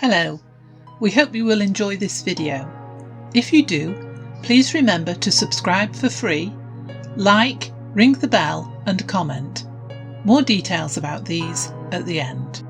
Hello, we hope you will enjoy this video. If you do, please remember to subscribe for free, like, ring the bell and comment. More details about these at the end.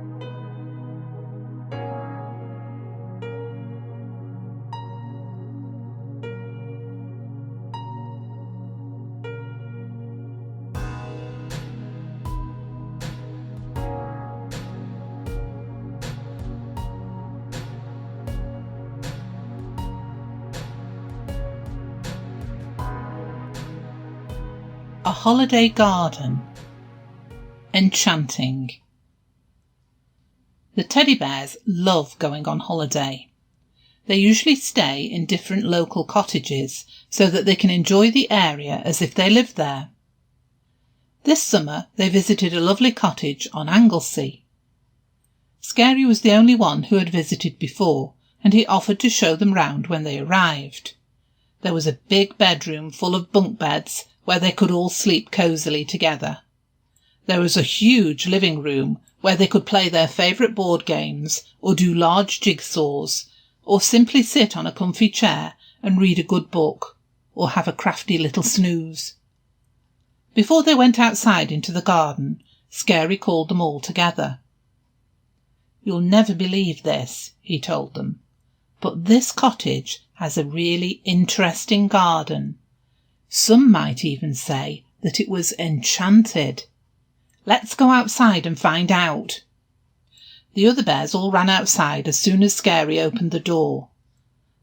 A holiday garden. Enchanting. The teddy bears love going on holiday. They usually stay in different local cottages so that they can enjoy the area as if they lived there. This summer they visited a lovely cottage on Anglesey. Scary was the only one who had visited before, and he offered to show them round when they arrived. There was a big bedroom full of bunk beds where they could all sleep cosily together. There was a huge living room where they could play their favourite board games or do large jigsaws, or simply sit on a comfy chair and read a good book, or have a crafty little snooze. Before they went outside into the garden, Scary called them all together. "You'll never believe this," he told them, "but this cottage has a really interesting garden. Some might even say that it was enchanted. Let's go outside and find out." The other bears all ran outside as soon as Scary opened the door.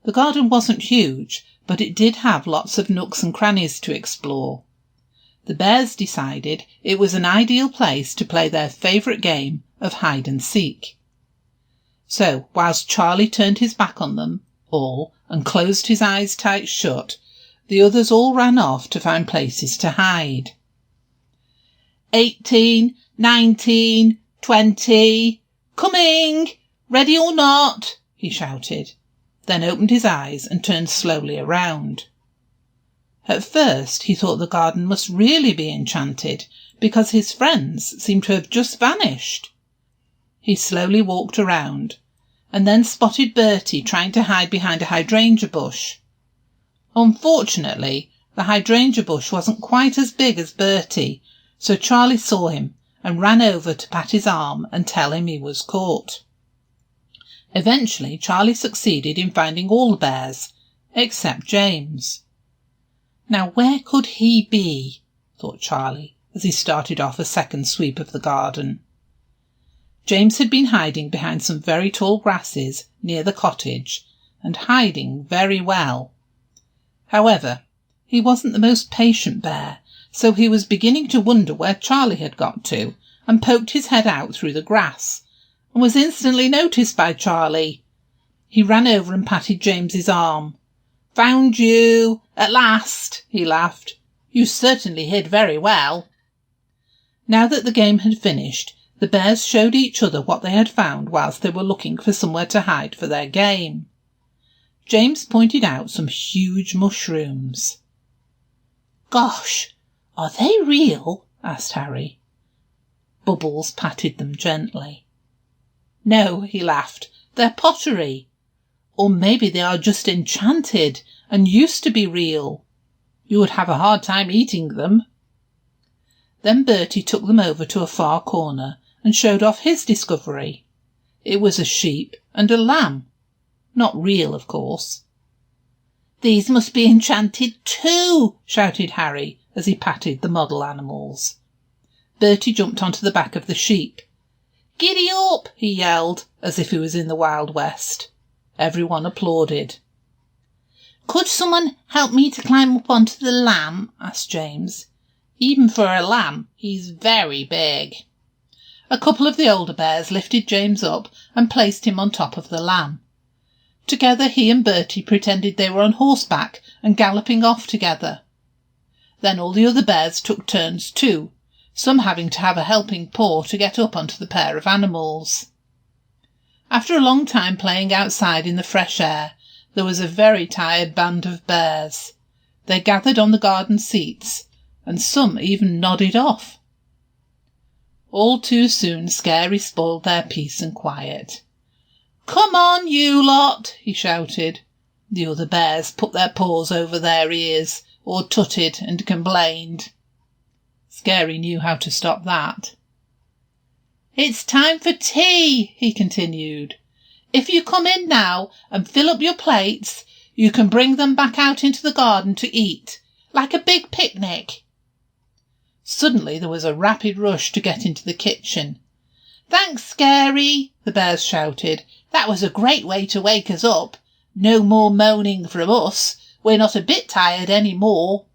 The garden wasn't huge, but it did have lots of nooks and crannies to explore. The bears decided it was an ideal place to play their favourite game of hide and seek. So, whilst Charlie turned his back on them all and closed his eyes tight shut, the others all ran off to find places to hide. 18, 19, 20, coming! Ready or not? He shouted, then opened his eyes and turned slowly around. At first he thought the garden must really be enchanted because his friends seemed to have just vanished. He slowly walked around and then spotted Bertie trying to hide behind a hydrangea bush. Unfortunately, the hydrangea bush wasn't quite as big as Bertie, so Charlie saw him and ran over to pat his arm and tell him he was caught. Eventually, Charlie succeeded in finding all the bears, except James. Now where could he be? Thought Charlie, as he started off a second sweep of the garden. James had been hiding behind some very tall grasses near the cottage, and hiding very well. However, he wasn't the most patient bear, so he was beginning to wonder where Charlie had got to, and poked his head out through the grass, and was instantly noticed by Charlie. He ran over and patted James's arm. "Found you! At last!" he laughed. "You certainly hid very well." Now that the game had finished, the bears showed each other what they had found whilst they were looking for somewhere to hide for their game. James pointed out some huge mushrooms. "Gosh, are they real?" asked Harry. Bubbles patted them gently. "No," he laughed, "they're pottery. Or maybe they are just enchanted and used to be real. You would have a hard time eating them." Then Bertie took them over to a far corner and showed off his discovery. It was a sheep and a lamb. Not real, of course. "These must be enchanted too," shouted Harry as he patted the model animals. Bertie jumped onto the back of the sheep. "Giddy up!" he yelled, as if he was in the Wild West. Everyone applauded. "Could someone help me to climb up onto the lamb?" asked James. "Even for a lamb, he's very big." A couple of the older bears lifted James up and placed him on top of the lamb. Together he and Bertie pretended they were on horseback and galloping off together. Then all the other bears took turns too, some having to have a helping paw to get up onto the pair of animals. After a long time playing outside in the fresh air, there was a very tired band of bears. They gathered on the garden seats, and some even nodded off. All too soon Scary spoiled their peace and quiet. "Come on, you lot," he shouted. The other bears put their paws over their ears, or tutted and complained. Scary knew how to stop that. "It's time for tea," he continued. "If you come in now and fill up your plates, you can bring them back out into the garden to eat, like a big picnic." Suddenly there was a rapid rush to get into the kitchen. "Thanks, Scary," the bears shouted. "That was a great way to wake us up. No more moaning from us. We're not a bit tired any more."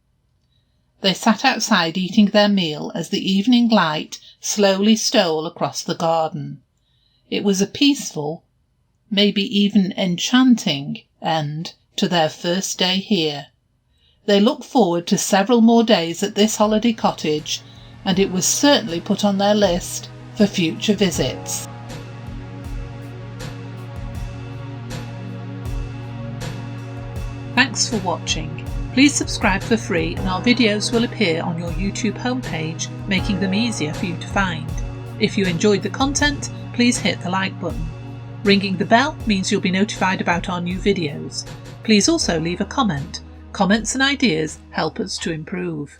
They sat outside eating their meal as the evening light slowly stole across the garden. It was a peaceful, maybe even enchanting, end to their first day here. They looked forward to several more days at this holiday cottage, and it was certainly put on their list for future visits. Thanks for watching. Please subscribe for free and our videos will appear on your YouTube homepage, making them easier for you to find. If you enjoyed the content, please hit the like button. Ringing the bell means you'll be notified about our new videos. Please also leave a comment. Comments and ideas help us to improve.